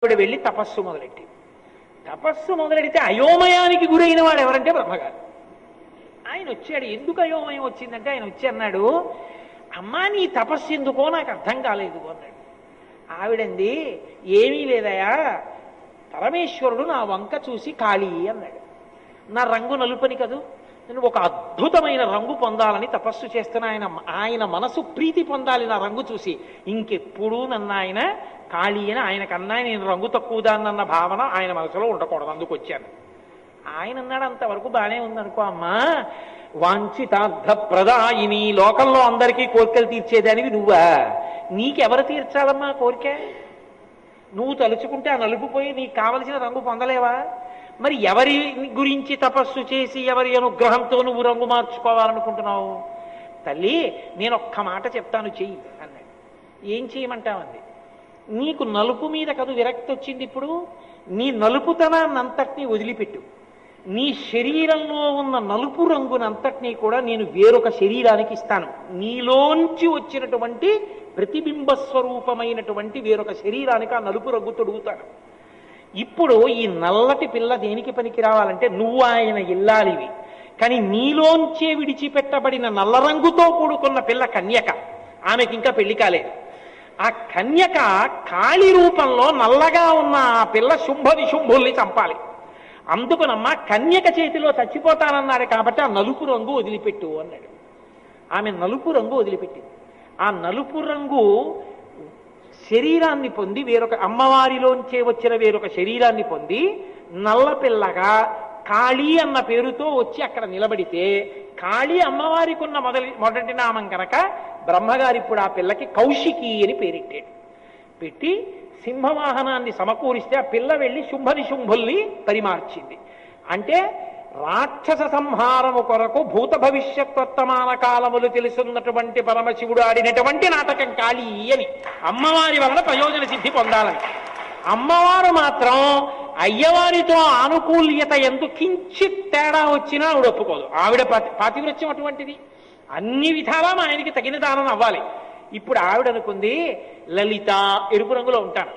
ఆవిడ వెళ్ళి తపస్సు మొదలెట్టి తపస్సు మొదలెడితే అయోమయానికి గురైన వాడు ఎవరంటే బ్రహ్మగారు. ఆయన వచ్చాడు. ఎందుకు అయోమయం వచ్చిందంటే ఆయన వచ్చి అన్నాడు, అమ్మా నీ తపస్సు ఎందుకో నాకు అర్థం కాలేదు అన్నాడు. ఆవిడంది, ఏమీ లేదయా, పరమేశ్వరుడు నా వంక చూసి ఖాళీ అన్నాడు. నా రంగు నలుపని కదూ, నేను ఒక అద్భుతమైన రంగు పొందాలని తపస్సు చేస్తున్న ఆయన మనసు ప్రీతి పొందాలి నా రంగు చూసి. ఇంకెప్పుడూ నన్ను ఆయన ఖాళీ అని ఆయనకన్నా నేను రంగు తక్కువదాన్నన్న భావన ఆయన మనసులో ఉండకూడదు, అందుకు వచ్చాను. ఆయన అన్నాడు, అంతవరకు బాగానే ఉందనుకో అమ్మా, వాంఛితార్థ ప్రదాయిని, లోకంలో అందరికీ కోరికలు తీర్చేదానివి నువ్వా? నీకెవరు తీర్చాలమ్మా కోరిక? నువ్వు తలుచుకుంటే ఆ నలుపు పోయి నీకు కావలసిన రంగు పొందలేవా? మరి ఎవరి గురించి తపస్సు చేసి ఎవరి అనుగ్రహంతో నువ్వు రంగు మార్చుకోవాలనుకుంటున్నావు? తల్లి నేను ఒక్క మాట చెప్తాను, చెయ్యి అన్నాడు. ఏం చేయమంటావంది? నీకు నలుపు మీద కదు విరక్తి వచ్చింది, ఇప్పుడు నీ నలుపుతనాన్నంతటినీ వదిలిపెట్టు. నీ శరీరంలో ఉన్న నలుపు రంగునంతటినీ కూడా నేను వేరొక శరీరానికి ఇస్తాను. నీలోంచి వచ్చినటువంటి ప్రతిబింబ స్వరూపమైనటువంటి వేరొక శరీరానికి ఆ నలుపు రంగు తొడుగుతాను. ఇప్పుడు ఈ నల్లటి పిల్ల దేనికి పనికి రావాలంటే, నువ్వు ఆయన ఇల్లాలివి, కానీ నీలోంచే విడిచిపెట్టబడిన నల్ల రంగుతో కూడుకున్న పిల్ల కన్యక, ఆమెకి ఇంకా పెళ్లి కాలేదు. ఆ కన్యక కాళీ రూపంలో నల్లగా ఉన్న ఆ పిల్ల శుంభ నిశుంభుల్ని చంపాలి. అందుకునమ్మా కన్యక చేతిలో చచ్చిపోతానన్నాడు కాబట్టి ఆ నలుపు రంగు వదిలిపెట్టు అన్నాడు. ఆమె నలుపు రంగు వదిలిపెట్టింది. ఆ నలుపు రంగు శరీరాన్ని పొంది వేరొక అమ్మవారిలోంచే వచ్చిన వేరొక శరీరాన్ని పొంది నల్లపిల్లగా కాళీ అన్న పేరుతో వచ్చి అక్కడ నిలబడితే, కాళీ అమ్మవారికి ఉన్న మొదటి నామం కనుక బ్రహ్మగారు ఇప్పుడు ఆ పిల్లకి కౌశికి అని పేరెట్టాడు. పెట్టి సింహవాహనాన్ని సమకూరిస్తే ఆ పిల్ల వెళ్ళి శుంభనిశుంభుల్ని పరిమార్చింది. అంటే రాక్షస సంహారము కొరకు భూత భవిష్యత్ వర్తమాన కాలములు తెలుసున్నటువంటి పరమశివుడు ఆడినటువంటి నాటకం కాళీ అని, అమ్మవారి వలన ప్రయోజన సిద్ధి పొందాలని. అమ్మవారు మాత్రం అయ్యవారితో ఆనుకూల్యత ఎందు కించిత్ తేడా వచ్చినా ఆవిడ ఒప్పుకోదు. ఆవిడ పాతివృత్యం అటువంటిది, అన్ని విధాలా మా ఆయనకి తగిన దానం అవ్వాలి. ఇప్పుడు ఆవిడ అనుకుంది, లలిత ఎరుపు రంగులో ఉంటాను,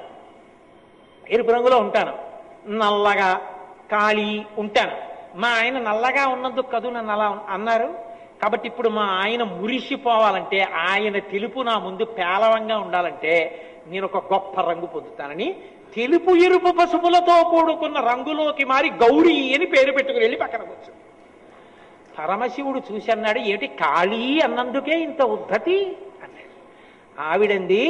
ఎరుపు రంగులో ఉంటాను, నల్లగా కాళీ ఉంటాను. మా ఆయన నల్లగా ఉన్నందుకు కదూ నన్ను అలా అన్నారు, కాబట్టి ఇప్పుడు మా ఆయన మురిసిపోవాలంటే, ఆయన తెలుపు నా ముందు పేలవంగా ఉండాలంటే నేను ఒక గొప్ప రంగు పొందుతానని తెలుపు ఎరుపు పసుపులతో కూడుకున్న రంగులోకి మారి గౌరీ అని పేరు పెట్టుకుని వెళ్ళి పక్కన కూర్చు. పరమశివుడు చూసి అన్నాడు, ఏమిటి కాళీ అన్నందుకే ఇంత ఉద్ధతి అన్నాడు. ఆవిడంది,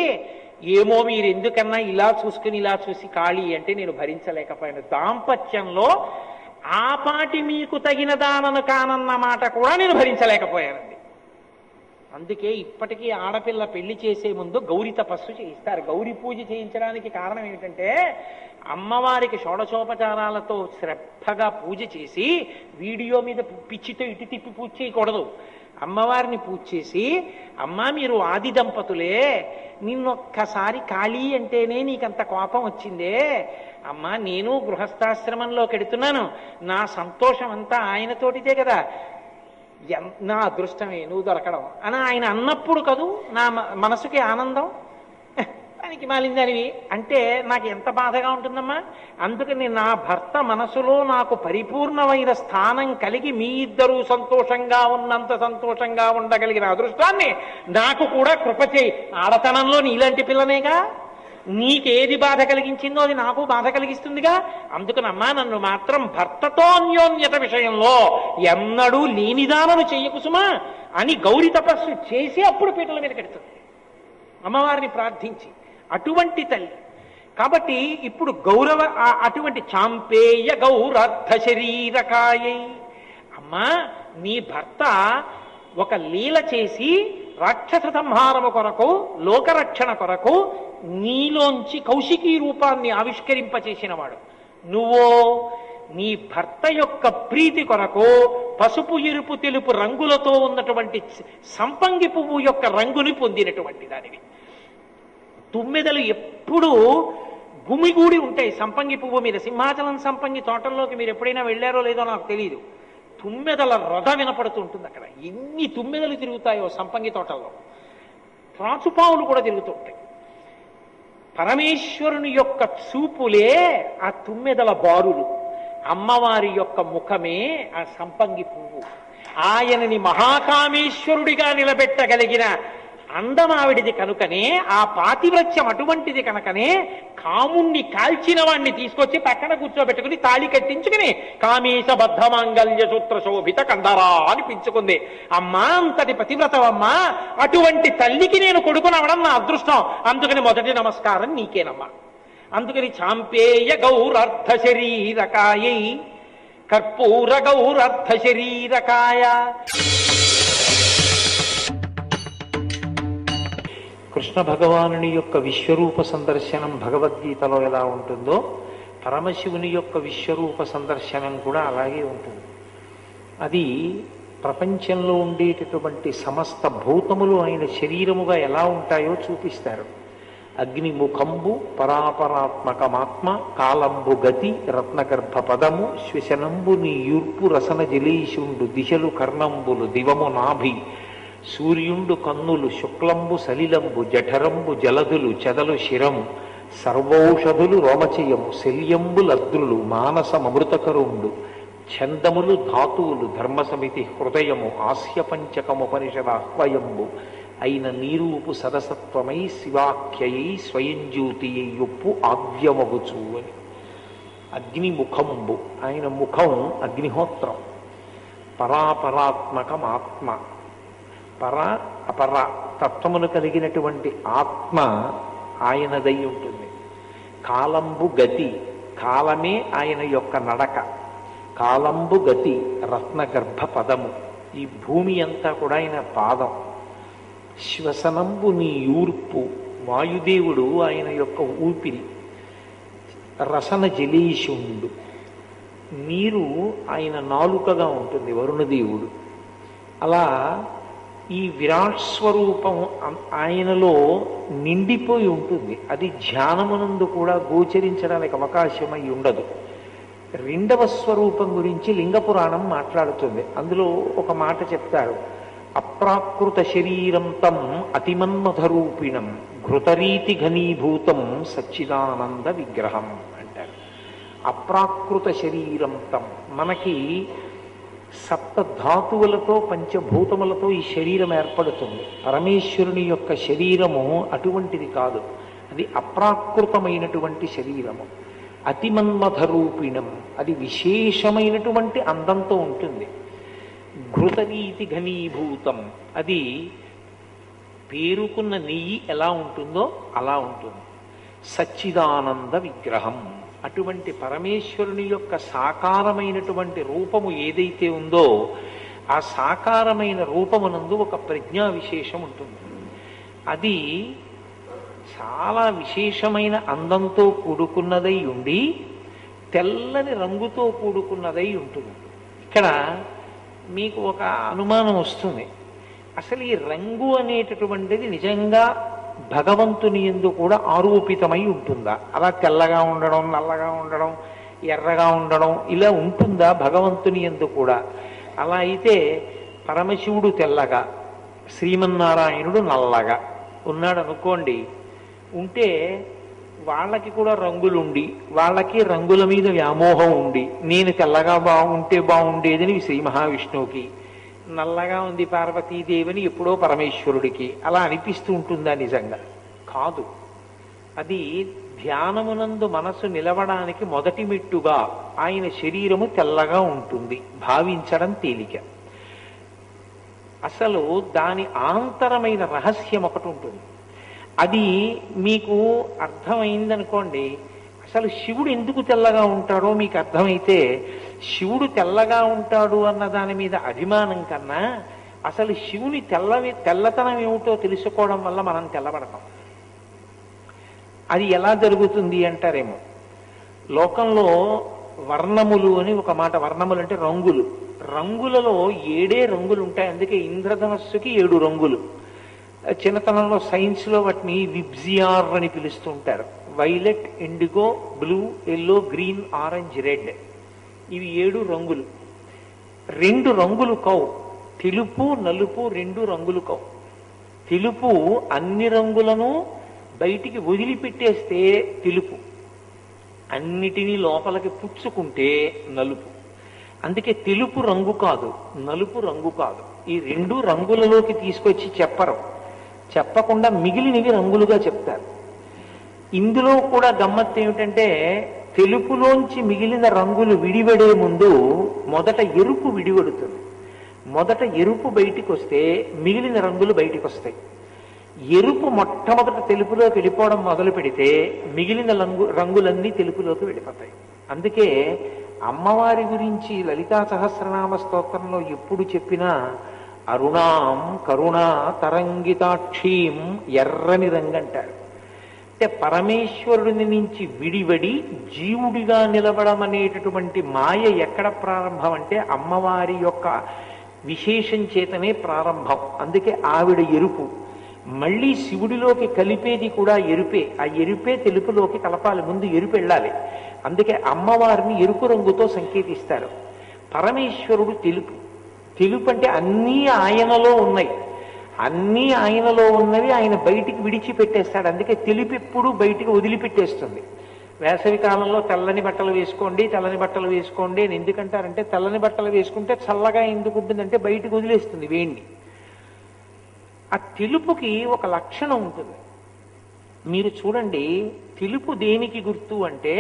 ఏమో మీరు ఎందుకన్నా ఇలా చూసుకుని ఇలా చూసి కాళీ అంటే నేను భరించలేకపోయాను. దాంపత్యంలో ఆ పాటి మీకు తగిన దానను కానన్న మాట కూడా నేను భరించలేకపోయానండి. అందుకే ఇప్పటికీ ఆడపిల్ల పెళ్లి చేసే ముందు గౌరీ తపస్సు చేయిస్తారు. గౌరీ పూజ చేయించడానికి కారణం ఏమిటంటే, అమ్మవారికి షోడశోపచారాలతో శ్రద్ధగా పూజ చేసి వీడియో మీద పిచ్చితో ఇటు తిప్పి పూజ చేయకూడదు. అమ్మవారిని పూజ చేసి, అమ్మా మీరు ఆది దంపతులే, నిన్నొక్కసారి కాళీ అంటేనే నీకంత కోపం వచ్చిందే, అమ్మా నేను గృహస్థాశ్రమంలో కెడుతున్నాను, నా సంతోషం అంతా ఆయనతోటిదే కదా, నా అదృష్టమే నువ్వు దొరకడం అని ఆయన అన్నప్పుడు కదూ నా మనసుకి ఆనందం. దానికి మాలిందనివి అంటే నాకు ఎంత బాధగా ఉంటుందమ్మా. అందుకని నా భర్త మనసులో నాకు పరిపూర్ణమైన స్థానం కలిగి మీ ఇద్దరూ సంతోషంగా ఉన్నంత సంతోషంగా ఉండగలిగిన అదృష్టాన్ని నాకు కూడా కృప చేయి. ఆడతనంలో నీలాంటి పిల్లనేగా, నీకేది బాధ కలిగించిందో అది నాకు బాధ కలిగిస్తుందిగా. అందుకనమ్మా నన్ను మాత్రం భర్తతో అన్యోన్యత విషయంలో ఎన్నడూ లేనిదానను చెయ్యకుసుమా అని గౌరీ తపస్సు చేసి అప్పుడు పీటల మీద కడుతుంది అమ్మవారిని ప్రార్థించి. అటువంటి తల్లి కాబట్టి ఇప్పుడు అటువంటి చాంపేయ గౌరార్థ శరీరకాయై, అమ్మా నీ భర్త ఒక లీల చేసి రాక్షస సంహారము కొరకు లోకరక్షణ కొరకు నీలోంచి కౌశికీ రూపాన్ని ఆవిష్కరింపచేసిన వాడు. నువ్వో నీ భర్త యొక్క ప్రీతి కొరకు పసుపు ఎరుపు తెలుపు రంగులతో ఉన్నటువంటి సంపంగి పువ్వు యొక్క రంగుని పొందినటువంటి దానివి. తుమ్మెదలు ఎప్పుడూ గుమిగూడి ఉంటాయి సంపంగి పువ్వు మీద. సింహాచలం సంపంగి తోటల్లోకి మీరు ఎప్పుడైనా వెళ్ళారో లేదో నాకు తెలియదు, తుమ్మెదల రథ వినపడుతూ ఉంటుంది అక్కడ. ఎన్ని తుమ్మెదలు తిరుగుతాయో సంపంగి తోటల్లో, త్రాచుపావులు కూడా తిరుగుతూ ఉంటాయి. పరమేశ్వరుని యొక్క చూపులే ఆ తుమ్మెదల బారులు, అమ్మవారి యొక్క ముఖమే ఆ సంపంగి పువ్వు. ఆయనని మహాకామేశ్వరుడిగా నిలబెట్టగలిగిన అందమావిడిది కనుకనే, ఆ పాతివ్రత్యం అటువంటిది కనుకనే కాముణ్ణి కాల్చిన వాణ్ణి తీసుకొచ్చి పక్కన కూర్చోబెట్టుకుని తాళి కట్టించుకుని కామేశ బద్ధమాంగల్య సూత్ర శోభిత కందరా అని పిలుచుకుంది. అమ్మా, అంతటి పతివ్రతవమ్మా, అటువంటి తల్లికి నేను కొడుకునవడం నా అదృష్టం, అందుకని మొదటి నమస్కారం నీకేనమ్మా. అందుకని చాంపేయ గౌరర్ధ శరీరకాయై కర్పూర గౌరర్ధ శరీరకాయ. కృష్ణ భగవానుని యొక్క విశ్వరూప సందర్శనం భగవద్గీతలో ఎలా ఉంటుందో, పరమశివుని యొక్క విశ్వరూప సందర్శనం కూడా అలాగే ఉంటుంది. అది ప్రపంచంలో ఉండేటటువంటి సమస్త భూతములు ఆయన శరీరముగా ఎలా ఉంటాయో చూపిస్తారు. అగ్నిముఖంబు పరాపరాత్మకమాత్మ కాలంబు గతి రత్నగర్భ పదము శ్వశనంబు నీ యూర్పు రసన జలీషుండు దిశలు కర్ణంబులు దివము నాభి సూర్యుండు కన్నులు శుక్లంబు సలిలంబు జఠరంబు జలధులు చెదలు శిరము సర్వౌషధులు రోమచయము శల్యంబు లద్రులు మానసమృతకరుండు ఛందములు ధాతువులు ధర్మసమితి హృదయము ఆస్య పంచకముపనిషదాహ్వయంబు అయిన నీరూపు సదసత్వమై శివాఖ్యయై స్వయం జ్యోతియొప్పు ఆద్యమగుచు అని. అగ్నిముఖంబు, ఆయన ముఖం అగ్నిహోత్రం. పరాపరాత్మకమాత్మ, పర అపర తత్వమును కలిగినటువంటి ఆత్మ ఆయనదై ఉంటుంది. కాలంబు గతి, కాలమే ఆయన యొక్క నడక. కాలంబు గతి రత్నగర్భ పదము, ఈ భూమి అంతా కూడా ఆయన పాదం. శ్వసనంబు నీ యూర్పు, వాయుదేవుడు ఆయన యొక్క ఊపిరి. రసన జలీషుండు, నీరు ఆయన నాలుకగా ఉంటుంది వరుణదేవుడు. అలా ఈ విరాట్ స్వరూపం ఆయనలో నిండిపోయి ఉంటుంది. అది ధ్యానమునందు కూడా గోచరించడానికి అవకాశమై ఉండదు. రెండవ స్వరూపం గురించి లింగ పురాణం మాట్లాడుతుంది. అందులో ఒక మాట చెప్తారు, అప్రాకృత శరీరం తం అతిమన్మథరూపిణం ఘృతరీతి ఘనీభూతం సచ్చిదానంద విగ్రహం అంటారు. అప్రాకృత శరీరం తం, మనకి సప్తధాతువులతో పంచభూతములతో ఈ శరీరం ఏర్పడుతుంది. పరమేశ్వరుని యొక్క శరీరము అటువంటిది కాదు, అది అప్రాకృతమైనటువంటి శరీరము. అతిమన్మథరూపిణం, అది విశేషమైనటువంటి అందంతో ఉంటుంది. ఘృతరీతి ఘనీభూతం, అది పేరుకున్న నెయ్యి ఎలా ఉంటుందో అలా ఉంటుంది. సచ్చిదానంద విగ్రహం, అటువంటి పరమేశ్వరుని యొక్క సాకారమైనటువంటి రూపము ఏదైతే ఉందో ఆ సాకారమైన రూపమునందు ఒక ప్రజ్ఞా విశేషం ఉంటుంది. అది చాలా విశేషమైన అందంతో కూడుకున్నదై ఉండి తెల్లని రంగుతో కూడుకున్నదై ఉంటుంది. ఇక్కడ మీకు ఒక అనుమానం వస్తుంది, అసలు ఈ రంగు అనేటటువంటిది నిజంగా భగవంతుని యందు కూడా ఆరోపితమై ఉంటుందా? అలా తెల్లగా ఉండడం, నల్లగా ఉండడం, ఎర్రగా ఉండడం ఇలా ఉంటుందా భగవంతుని యందు కూడా? అలా అయితే పరమశివుడు తెల్లగా, శ్రీమన్నారాయణుడు నల్లగా ఉన్నాడు అనుకోండి, ఉంటే వాళ్ళకి కూడా రంగులుండి వాళ్ళకి రంగుల మీద వ్యామోహం ఉండి నేను తెల్లగా బాగుంటే బాగుండేదని శ్రీ మహావిష్ణువుకి, నల్లగా ఉంది పార్వతీదేవిని ఎప్పుడో పరమేశ్వరుడికి అలా అనిపిస్తూ ఉంటుందా? నిజంగా కాదు. అది ధ్యానమునందు మనసు నిలవడానికి మొదటి మెట్టుగా ఆయన శరీరము తెల్లగా ఉంటుంది భావించడం తేలిక. అసలు దాని ఆంతరమైన రహస్యం ఒకటి ఉంటుంది. అది మీకు అర్థమైందనుకోండి, అసలు శివుడు ఎందుకు తెల్లగా ఉంటాడో మీకు అర్థమైతే శివుడు తెల్లగా ఉంటాడు అన్న దాని మీద అభిమానం కన్నా అసలు శివుని తెల్లతనం ఏమిటో తెలుసుకోవడం వల్ల మనం తెల్లబడతాం. అది ఎలా జరుగుతుంది అంటారేమో. లోకంలో వర్ణములు అని ఒక మాట, వర్ణములు అంటే రంగులు. రంగులలో 7 రంగులు ఉంటాయి, అందుకే ఇంద్రధనస్సుకి 7 రంగులు. చిన్నతనంలో సైన్స్లో వాటిని విబ్జియార్ అని పిలుస్తూ ఉంటారు. Violet, IndiGo, blue, yellow, green, orange, red, ఇవి 7 రంగులు. 2 రంగులు కవు, తెలుపు నలుపు 2 రంగులు కవు. తెలుపు అన్ని రంగులను బయటికి వదిలిపెట్టేస్తే తెలుపు, అన్నిటినీ లోపలికి పుచ్చుకుంటే నలుపు. అందుకే తెలుపు రంగు కాదు, నలుపు రంగు కాదు. ఈ రెండు రంగులలోకి తీసుకొచ్చి చెప్పకుండా మిగిలినవి రంగులుగా చెప్తారు. ఇందులో కూడా గమ్మత్తు ఏమిటంటే తెలుపులోంచి మిగిలిన రంగులు విడివడే ముందు మొదట ఎరుపు విడివడుతుంది. మొదట ఎరుపు బయటికి వస్తే మిగిలిన రంగులు బయటికి వస్తాయి. ఎరుపు మొట్టమొదట తెలుపులోకి వెళ్ళిపోవడం మొదలు పెడితే మిగిలిన రంగులన్నీ తెలుపులోకి వెళ్ళిపోతాయి. అందుకే అమ్మవారి గురించి లలితా సహస్రనామ స్తోత్రంలో ఎప్పుడు చెప్పినా అరుణాం కరుణా తరంగితాక్షీం, ఎర్రని రంగు అంటారు. అంటే పరమేశ్వరుని నుంచి విడివడి జీవుడిగా నిలవడం అనేటటువంటి మాయ ఎక్కడ ప్రారంభం అంటే అమ్మవారి యొక్క విశేషం చేతనే ప్రారంభం. అందుకే ఆవిడ ఎరుపు. మళ్ళీ శివుడిలోకి కలిపేది కూడా ఎరుపే. ఆ ఎరుపే తెలుపులోకి కలపాలి, ముందు ఎరుపు వెళ్ళాలి. అందుకే అమ్మవారిని ఎరుపు రంగుతో సంకేతిస్తారు. పరమేశ్వరుడు తెలుపు. తెలుపు అంటే అన్నీ ఆయనలో ఉన్నాయి, అన్నీ ఆయనలో ఉన్నవి ఆయన బయటికి విడిచిపెట్టేస్తాడు. అందుకే తెలుపు ఎప్పుడు బయటికి వదిలిపెట్టేస్తుంది. వేసవి కాలంలో తెల్లని బట్టలు వేసుకోండి, తెల్లని బట్టలు వేసుకోండి అని ఎందుకంటారంటే తెల్లని బట్టలు వేసుకుంటే చల్లగా ఎందుకు ఉంటుందంటే బయటికి వదిలేస్తుంది వేణ్ణి. ఆ తెలుపుకి ఒక లక్షణం ఉంటుంది. మీరు చూడండి, తెలుపు దేనికి గుర్తు అంటే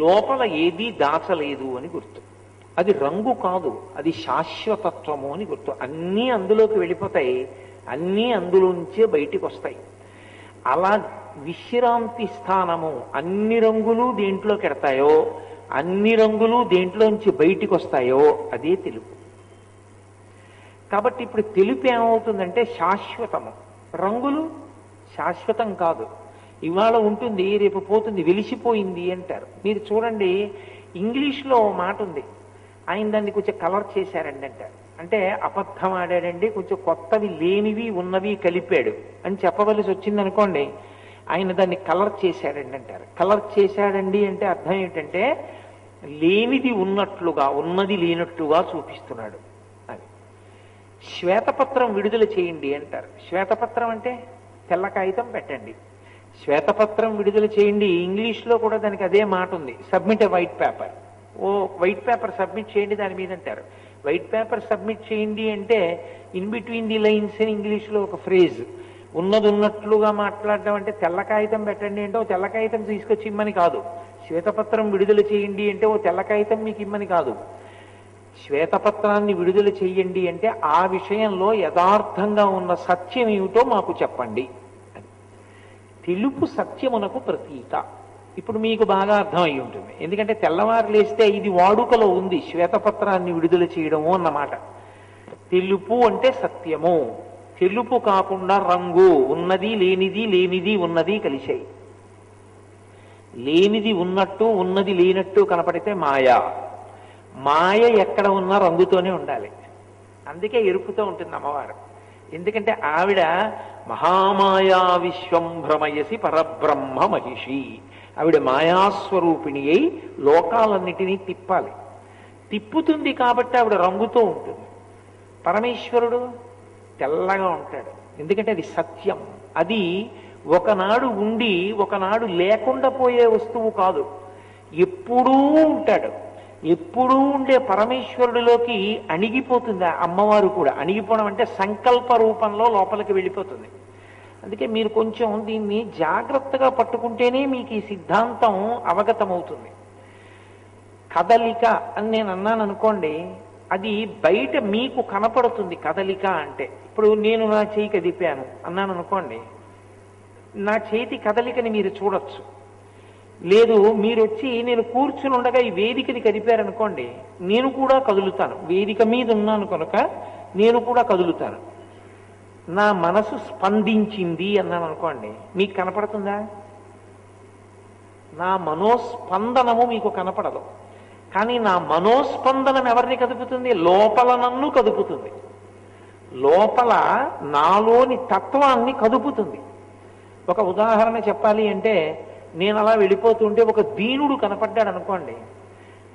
లోపల ఏదీ దాచలేదు అని గుర్తు. అది రంగు కాదు, అది శాశ్వతత్వము అని గుర్తు. అన్నీ అందులోకి వెళ్ళిపోతాయి, అన్నీ అందులోంచే బయటికి వస్తాయి. అలా విశ్రాంతి స్థానము, అన్ని రంగులు దేంట్లోకి ఎడతాయో, అన్ని రంగులు దేంట్లోంచి బయటికి వస్తాయో అదే తెలుపు. కాబట్టి ఇప్పుడు తెలుపు ఏమవుతుందంటే శాశ్వతము, రంగులు శాశ్వతం కాదు. ఇవాళ ఉంటుంది, రేపు పోతుంది, వెలిసిపోయింది అంటారు. మీరు చూడండి, ఇంగ్లీష్లో మాట ఉంది, ఆయన దాన్ని కొంచెం కలర్ చేశారండి అంటారు. అంటే అబద్ధం ఆడాడండి, కొంచెం కొత్తవి లేనివి ఉన్నవి కలిపాడు అని చెప్పవలసి వచ్చింది అనుకోండి, ఆయన దాన్ని కలర్ చేశాడండి అంటారు. కలర్ చేశాడండి అంటే అర్థం ఏంటంటే లేనిది ఉన్నట్లుగా, ఉన్నది లేనట్టుగా చూపిస్తున్నాడు అని. శ్వేతపత్రం విడుదల చేయండి అంటారు. శ్వేతపత్రం అంటే తెల్ల కాగితం పెట్టండి. శ్వేతపత్రం విడుదల చేయండి, ఇంగ్లీష్లో కూడా దానికి అదే మాట ఉంది, సబ్మిట్ ఎ వైట్ పేపర్. ఓ వైట్ పేపర్ సబ్మిట్ చేయండి దాని మీద అంటారు. వైట్ పేపర్ సబ్మిట్ చేయండి అంటే ఇన్ బిట్వీన్ ది లైన్స్ అని ఇంగ్లీష్లో ఒక ఫ్రేజ్. ఉన్నది ఉన్నట్లుగా మాట్లాడడం అంటే తెల్ల కాగితం పెట్టండి అంటే ఓ తెల్ల కాగితం తీసుకొచ్చి ఇమ్మని కాదు. శ్వేతపత్రం విడుదల చేయండి అంటే ఓ తెల్ల కాగితం మీకు ఇమ్మని కాదు. శ్వేతపత్రాన్ని విడుదల చేయండి అంటే ఆ విషయంలో యథార్థంగా ఉన్న సత్యం ఏమిటో మాకు చెప్పండి. తెలుపు సత్యమునకు ప్రతీక. ఇప్పుడు మీకు బాగా అర్థం అయి ఉంటుంది, ఎందుకంటే తెల్లవారు లేస్తే ఇది వాడుకలో ఉంది, శ్వేతపత్రాన్ని విడుదల చేయడము అన్నమాట. తెలుపు అంటే సత్యము. తెలుపు కాకుండా రంగు, ఉన్నది లేనిది, లేనిది ఉన్నది కలిశాయి. లేనిది ఉన్నట్టు, ఉన్నది లేనట్టు కనపడితే మాయ. మాయ ఎక్కడ ఉన్నా రంగుతోనే ఉండాలి. అందుకే ఎరుపుతో ఉంటుంది అమ్మవారు. ఎందుకంటే ఆవిడ మహామాయా విశ్వం భ్రమయసి పరబ్రహ్మ మహిషి. ఆవిడ మాయాస్వరూపిణి అయి లోకాలన్నిటినీ తిప్పాలి. తిప్పుతుంది కాబట్టి ఆవిడ రంగుతో ఉంటుంది. పరమేశ్వరుడు తెల్లగా ఉంటాడు, ఎందుకంటే అది సత్యం. అది ఒకనాడు ఉండి ఒకనాడు లేకుండా పోయే వస్తువు కాదు, ఎప్పుడూ ఉంటాడు. ఎప్పుడూ ఉండే పరమేశ్వరుడిలోకి అణిగిపోతుంది అమ్మవారు కూడా. అణిగిపోవడం అంటే సంకల్ప రూపంలో లోపలికి వెళ్ళిపోతుంది. అందుకే మీరు కొంచెం దీన్ని జాగ్రత్తగా పట్టుకుంటేనే మీకు ఈ సిద్ధాంతం అవగతమవుతుంది. కదలిక అని నేను అన్నాను అనుకోండి, అది బయట మీకు కనపడుతుంది కదలిక అంటే. ఇప్పుడు నేను నా చేయి కదిపాను అన్నాను అనుకోండి, నా చేతి కదలికని మీరు చూడొచ్చు. లేదు, మీరు వచ్చి నేను కూర్చుని ఉండగా ఈ వేదికని కదిపారనుకోండి, నేను కూడా కదులుతాను. వేదిక మీద ఉన్నాను కనుక నేను కూడా కదులుతాను. నా మనసు స్పందించింది అన్నాను అనుకోండి, మీకు కనపడుతుందా? నా మనోస్పందనము మీకు కనపడదు. కానీ నా మనోస్పందనం ఎవరిని కదుపుతుంది? లోపల నన్ను కదుపుతుంది. లోపల నాలోని తత్వాన్ని కదుపుతుంది. ఒక ఉదాహరణ చెప్పాలి అంటే, నేను అలా వెళ్ళిపోతుంటే ఒక దీనుడు కనపడ్డాడు అనుకోండి,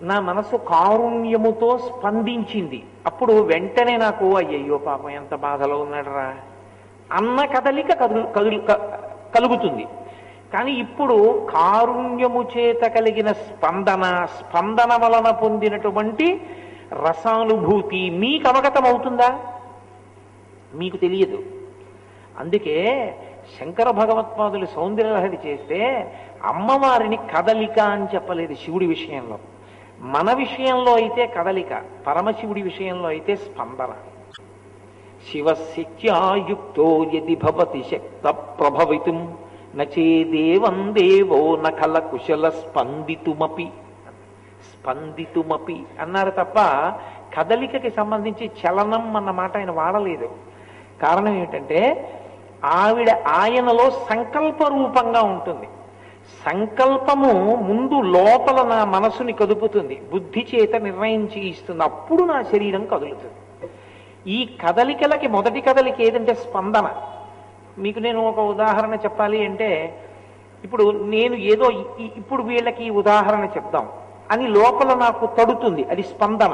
నా మనసు కారుణ్యముతో స్పందించింది. అప్పుడు వెంటనే నాకు అయ్యయ్యో పాపం ఎంత బాధలో ఉన్నాడు రా అన్న కదలిక కలుగుతుంది. కానీ ఇప్పుడు కారుణ్యము చేత కలిగిన స్పందన వలన పొందినటువంటి రసానుభూతి మీకు అవగతం అవుతుందా? మీకు తెలియదు. అందుకే శంకర భగవత్పాదులు సౌందర్యలహరి చేస్తే అమ్మవారిని కదలిక అని చెప్పలేదు శివుడి విషయంలో. మన విషయంలో అయితే కదలిక, పరమశివుడి విషయంలో అయితే స్పందన. శివశక్త్యాయుక్తో యది భవతి శక్త ప్రభవితుం నచేదేవం దేవో నఖల కుశల స్పందితుమపి అన్నారు తప్ప కదలికకి సంబంధించి చలనం అన్న మాట ఆయన వాడలేదు. కారణం ఏమిటంటే ఆయనలో సంకల్ప రూపంగా ఉంటుంది. సంకల్పము ముందు లోపల నా మనసుని కదుపుతుంది, బుద్ధి చేత నిర్ణయించి ఇస్తుంది, అప్పుడు నా శరీరం కదులుతుంది. ఈ కదలికలకి మొదటి కదలిక ఏదంటే స్పందన. మీకు నేను ఒక ఉదాహరణ చెప్పాలి అంటే, ఇప్పుడు నేను ఏదో ఇప్పుడు వీళ్ళకి ఈ ఉదాహరణ చెప్దాం అని లోపల నాకు తడుతుంది, అది స్పందన.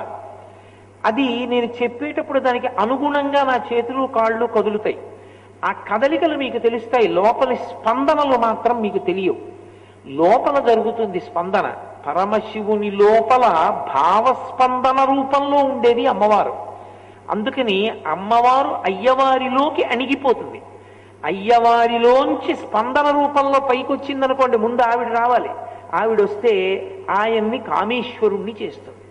అది నేను చెప్పేటప్పుడు దానికి అనుగుణంగా నా చేతులు కాళ్ళు కదులుతాయి. ఆ కదలికలు మీకు తెలుస్తాయి, లోపలి స్పందనలు మాత్రం మీకు తెలియవు. లోపల జరుగుతుంది స్పందన. పరమశివుని లోపల భావస్పందన రూపంలో ఉండేది అమ్మవారు. అందుకని అమ్మవారు అయ్యవారిలోకి అణిగిపోతుంది. అయ్యవారిలోంచి స్పందన రూపంలో పైకి వచ్చిందనుకోండి, ముందు ఆవిడ రావాలి. ఆవిడొస్తే ఆయన్ని కామేశ్వరుణ్ణి చేస్తుంది,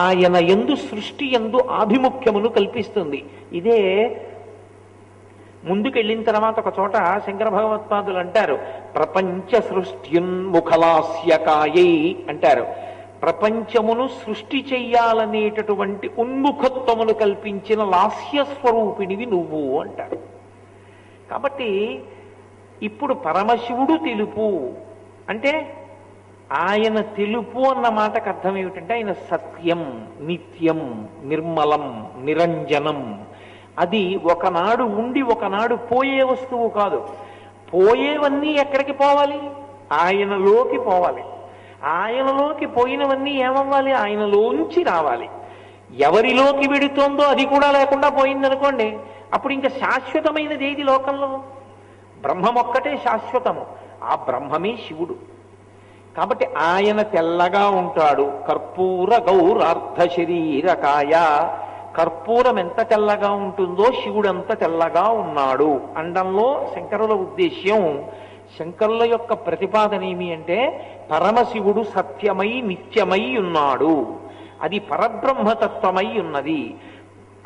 ఆయన యందు సృష్టి యందు ఆభిముఖ్యమును కల్పిస్తుంది. ఇదే ముందుకెళ్ళిన తర్వాత ఒక చోట శంకర భగవత్పాదులు అంటారు, ప్రపంచ సృష్ట్యున్ముఖలాస్యకాయై అంటారు. ప్రపంచమును సృష్టి చెయ్యాలనేటటువంటి ఉన్ముఖత్వమును కల్పించిన లాస్య స్వరూపిణివి నువ్వు అంటారు. కాబట్టి ఇప్పుడు పరమశివుడు తెలుపు అంటే ఆయన తెలుపు అన్న మాటకు అర్థం ఏమిటంటే ఆయన సత్యం, నిత్యం, నిర్మలం, నిరంజనం. అది ఒకనాడు ఉండి ఒకనాడు పోయే వస్తువు కాదు. పోయేవన్నీ ఎక్కడికి పోవాలి? ఆయనలోకి పోవాలి. ఆయనలోకి పోయినవన్నీ ఏమవ్వాలి? ఆయనలోంచి రావాలి. ఎవరిలోకి వెడుతోందో అది కూడా లేకుండా పోయిందనుకోండి, అప్పుడు ఇంకా శాశ్వతమైనది ఏది లోకంలో? బ్రహ్మం ఒక్కటే శాశ్వతము, ఆ బ్రహ్మమే శివుడు. కాబట్టి ఆయన తెల్లగా ఉంటాడు. కర్పూర గౌరార్ధ శరీరకాయ. కర్పూరం ఎంత తెల్లగా ఉంటుందో శివుడు అంత తెల్లగా ఉన్నాడు అండంలో శంకరుల ఉద్దేశ్యం. శంకరుల యొక్క ప్రతిపాదన ఏమి అంటే, పరమశివుడు సత్యమై నిత్యమై ఉన్నాడు, అది పరబ్రహ్మతత్వమై ఉన్నది.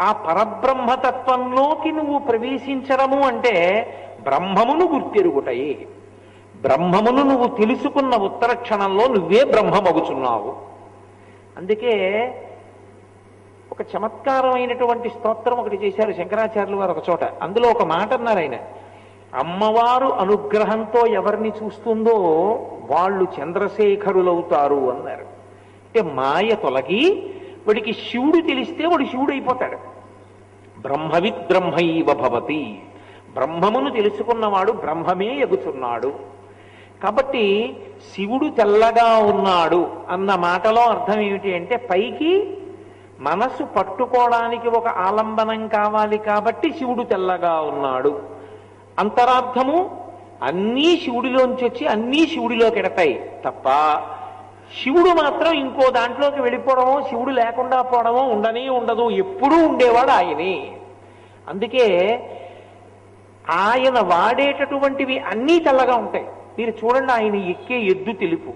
ఆ పరబ్రహ్మతత్వంలోకి నువ్వు ప్రవేశించడము అంటే బ్రహ్మమును గుర్తెరుగుటయే. బ్రహ్మమును నువ్వు తెలుసుకున్న ఉత్తర క్షణంలో నువ్వే బ్రహ్మమగుచున్నావు. అందుకే ఒక చమత్కారమైనటువంటి స్తోత్రం ఒకటి చేశారు శంకరాచార్యులు వారు ఒక చోట. అందులో ఒక మాట అన్నారు ఆయన, అమ్మవారు అనుగ్రహంతో ఎవరిని చూస్తుందో వాళ్ళు చంద్రశేఖరులవుతారు అన్నారు. అంటే మాయ తొలగి వాడికి శివుడు తెలిస్తే వాడు శివుడు అయిపోతాడు. బ్రహ్మవిద్ బ్రహ్మైవ భవతి. బ్రహ్మమును తెలుసుకున్నవాడు బ్రహ్మమే ఎగుచున్నాడు. కాబట్టి శివుడు తెల్లగా ఉన్నాడు అన్న మాటలో అర్థం ఏమిటి అంటే, పైకి మనసు పట్టుకోవడానికి ఒక ఆలంబనం కావాలి కాబట్టి శివుడు తెల్లగా ఉన్నాడు. అంతరార్థము అన్నీ శివుడిలోంచి వచ్చి అన్నీ శివుడిలోకి ఎడతాయి తప్ప శివుడు మాత్రం ఇంకో దాంట్లోకి వెళ్ళిపోవడమో శివుడు లేకుండా పోవడమో ఉండనే ఉండదు. ఎప్పుడూ ఉండేవాడు ఆయనే. అందుకే ఆయన వాడేటటువంటివి అన్నీ తెల్లగా ఉంటాయి. మీరు చూడండి, ఆయన ఎక్కే ఎద్దు తెలుపు,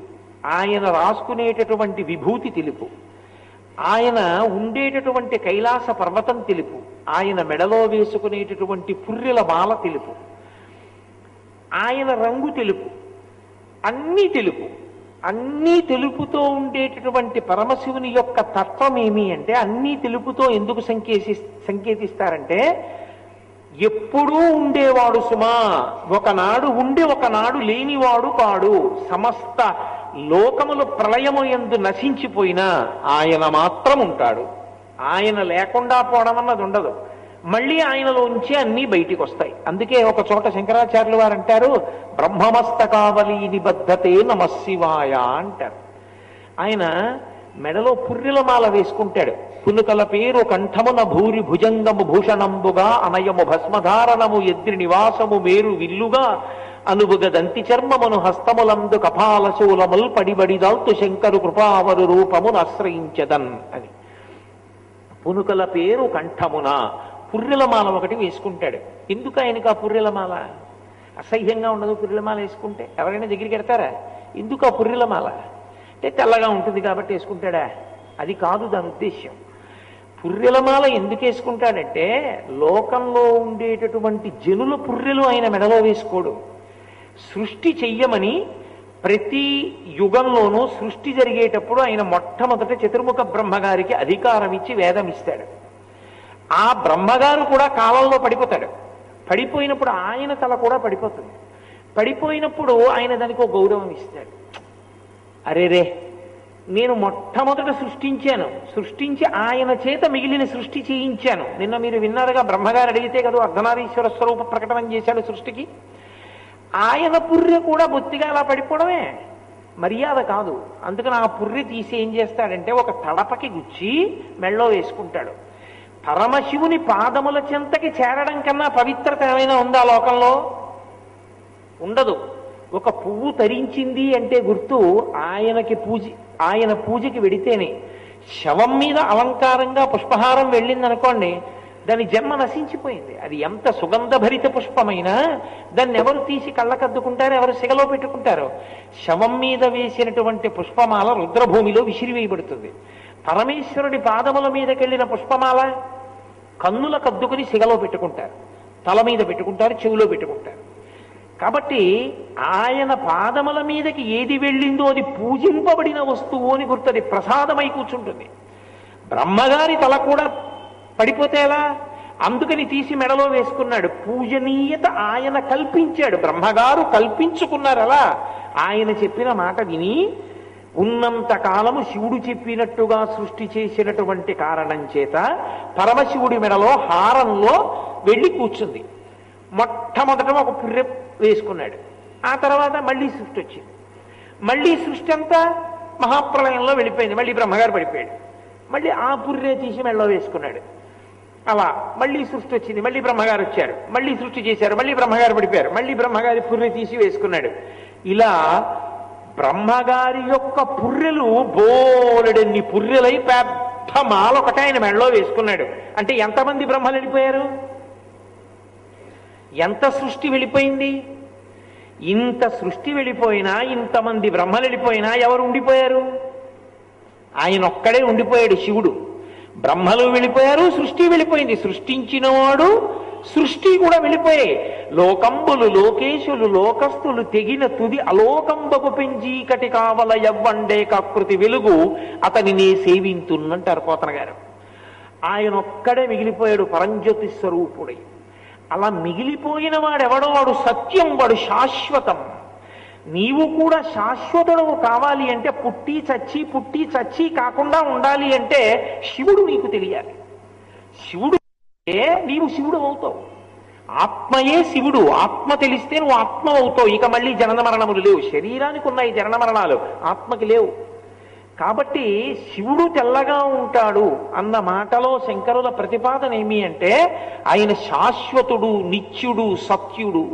ఆయన రాసుకునేటటువంటి విభూతి తెలుపు, ఆయన ఉండేటటువంటి కైలాస పర్వతం తెలుపు, ఆయన మెడలో వేసుకునేటటువంటి పుర్రెల మాల తెలుపు, ఆయన రంగు తెలుపు, అన్నీ తెలుపు. అన్నీ తెలుపుతో ఉండేటటువంటి పరమశివుని యొక్క తత్వం ఏమి అంటే, అన్నీ తెలుపుతో ఎందుకు సంకేతిస్తారంటే, ఎప్పుడూ ఉండేవాడు సుమా, ఒకనాడు ఉండి ఒకనాడు లేనివాడు కాడు. సమస్త లోకములు ప్రళయము యందు నశించిపోయినా ఆయన మాత్రం ఉంటాడు. ఆయన లేకుండా పోవడం అన్నది ఉండదు. మళ్ళీ ఆయనలోంచి అన్నీ బయటికి వస్తాయి. అందుకే ఒక చోట శంకరాచార్యులు వారు అంటారు, బ్రహ్మమస్తకావలి నిబద్ధతే నమశివాయ అంటారు. ఆయన మెడలో పుర్రెల మాల వేసుకుంటాడు. పునుకల పేరు కంఠమున భూరి భుజంగము భూషణంబుగా అనయము భస్మధారణము ఎద్రి నివాసము మేరు విల్లుగా అనుబుగదంతి చర్మమును హస్తములందు కపాల శూలముల్ పడిబడిదాల్తు శంకరు కృపావరు రూపమును ఆశ్రయించదన్ అని. పునుకల పేరు కంఠమున పుర్రెలమాల ఒకటి వేసుకుంటాడు. ఎందుకు ఆయనకు ఆ పుర్రెలమాల? అసహ్యంగా ఉండదు పుర్రెలమాల వేసుకుంటే? ఎవరైనా దగ్గరికి వెడతారా? ఎందుకు ఆ పుర్రెలమాల? అంటే తెల్లగా ఉంటుంది కాబట్టి వేసుకుంటాడా? అది కాదు దాని ఉద్దేశ్యం. పుర్రెలమాల ఎందుకు వేసుకుంటాడంటే లోకంలో ఉండేటటువంటి జనుల పుర్రెలు ఆయన మెడలో వేసుకోడు. సృష్టి చెయ్యమని ప్రతి యుగంలోనూ సృష్టి జరిగేటప్పుడు ఆయన మొట్టమొదట చతుర్ముఖ బ్రహ్మగారికి అధికారం ఇచ్చి వేదం ఇస్తాడు. ఆ బ్రహ్మగారు కూడా కాలంలో పడిపోతాడు. పడిపోయినప్పుడు ఆయన తల కూడా పడిపోతుంది. పడిపోయినప్పుడు ఆయన దానికి ఒక గౌరవం ఇస్తాడు. అరేరే, నేను మొట్టమొదట సృష్టించాను, సృష్టించి ఆయన చేత మిగిలిన సృష్టి చేయించాను. నిన్న మీరు విన్నారుగా, బ్రహ్మగారు అడిగితే కదా అర్ధనారీశ్వర స్వరూప ప్రకటన చేశాడు సృష్టికి. ఆయన పుర్రె కూడా బొత్తిగా అలా పడిపోవడమే మర్యాద కాదు. అందుకని ఆ పుర్రె తీసి ఏం చేస్తాడంటే ఒక తడపకి గుచ్చి మెళ్ళో వేసుకుంటాడు. పరమశివుని పాదముల చెంతకి చేరడం కన్నా పవిత్రత ఏమైనా ఉందా లోకంలో? ఉండదు. ఒక పువ్వు తరించింది అంటే గుర్తు ఆయన పూజకి వెడితేనే. శవం మీద అలంకారంగా పుష్పహారం వెళ్ళిందనుకోండి, దాని జన్మ నశించిపోయింది. అది ఎంత సుగంధభరిత పుష్పమైనా దాన్ని ఎవరు తీసి కళ్ళకద్దుకుంటారు, ఎవరు సిగలో పెట్టుకుంటారు? శవం మీద వేసినటువంటి పుష్పమాల రుద్రభూమిలో విసిరివేయబడుతుంది. పరమేశ్వరుడి పాదముల మీదకెళ్ళిన పుష్పమాల కన్నుల కద్దుకుని సిగలో పెట్టుకుంటారు, తల మీద పెట్టుకుంటారు, చెవిలో పెట్టుకుంటారు. కాబట్టి ఆయన పాదముల మీదకి ఏది వెళ్ళిందో అది పూజింపబడిన వస్తువు అని గుర్తది, ప్రసాదమై కూర్చుంటుంది. బ్రహ్మగారి తల కూడా పడిపోతే ఎలా? అందుకని తీసి మెడలో వేసుకున్నాడు. పూజనీయత ఆయన కల్పించాడు, బ్రహ్మగారు కల్పించుకున్నారు. అలా ఆయన చెప్పిన మాట విని ఉన్నంత కాలము శివుడు చెప్పినట్టుగా సృష్టి చేసినటువంటి కారణం చేత పరమశివుడి మెడలో హారంలో వెళ్ళి కూర్చుంది. మొట్టమొదట ఒక పుర్రె వేసుకున్నాడు. ఆ తర్వాత మళ్ళీ సృష్టి వచ్చింది. మళ్ళీ సృష్టి అంతా మహాప్రలయంలో వెళ్ళిపోయింది. మళ్ళీ బ్రహ్మగారు పడిపోయాడు. మళ్ళీ ఆ పుర్రె తీసి మెడలో వేసుకున్నాడు. అలా మళ్ళీ సృష్టి వచ్చింది. మళ్ళీ బ్రహ్మగారు వచ్చారు, మళ్ళీ సృష్టి చేశారు, మళ్ళీ బ్రహ్మగారు పడిపోయారు, మళ్ళీ బ్రహ్మగారి పుర్రె తీసి వేసుకున్నాడు. ఇలా బ్రహ్మగారి యొక్క పుర్రెలు బోలెడన్ని పుర్రెలై పెద్ద మాల ఒకటి ఆయన మెడలో వేసుకున్నాడు. అంటే ఎంతమంది బ్రహ్మలు వెళ్ళిపోయారు? ఎంత సృష్టి వెళ్ళిపోయింది? ఇంత సృష్టి వెళ్ళిపోయినా, ఇంతమంది బ్రహ్మలు వెళ్ళిపోయినా ఎవరు ఉండిపోయారు? ఆయన ఒక్కడే ఉండిపోయాడు, శివుడు. బ్రహ్మలు వెళ్ళిపోయారు, సృష్టి వెళ్ళిపోయింది. సృష్టించినవాడు సృష్టి కూడా వెళ్ళిపోయాయి. లోకంబులు లోకేశులు లోకస్తులు తెగిన తుది అలోకంబకు పెంచీకటి కావల ఎవ్వండే కాకృతి వెలుగు అతనిని సేవింతున్నంటారు పోతన గారు. ఆయన ఒక్కడే మిగిలిపోయాడు పరంజ్యోతి స్వరూపుడై. అలా మిగిలిపోయిన వాడెవడో వాడు సత్యం, వాడు శాశ్వతం. నీవు కూడా శాశ్వతుడవు కావాలి అంటే పుట్టి చచ్చి కాకుండా ఉండాలి అంటే శివుడు నీకు తెలియాలి. శివుడు నీవు శివుడు అవుతావు. ఆత్మయే శివుడు. ఆత్మ తెలిస్తే నువ్వు ఆత్మ అవుతావు. ఇక మళ్ళీ జనన మరణములు లేవు. శరీరానికి ఉన్నాయి జనన మరణాలు, ఆత్మకి లేవు. కాబట్టి శివుడు తెల్లగా ఉంటాడు అన్న మాటలో శంకరుల ప్రతిపాదన ఏమి అంటే ఆయన శాశ్వతుడు, నిత్యుడు, సత్యుడు.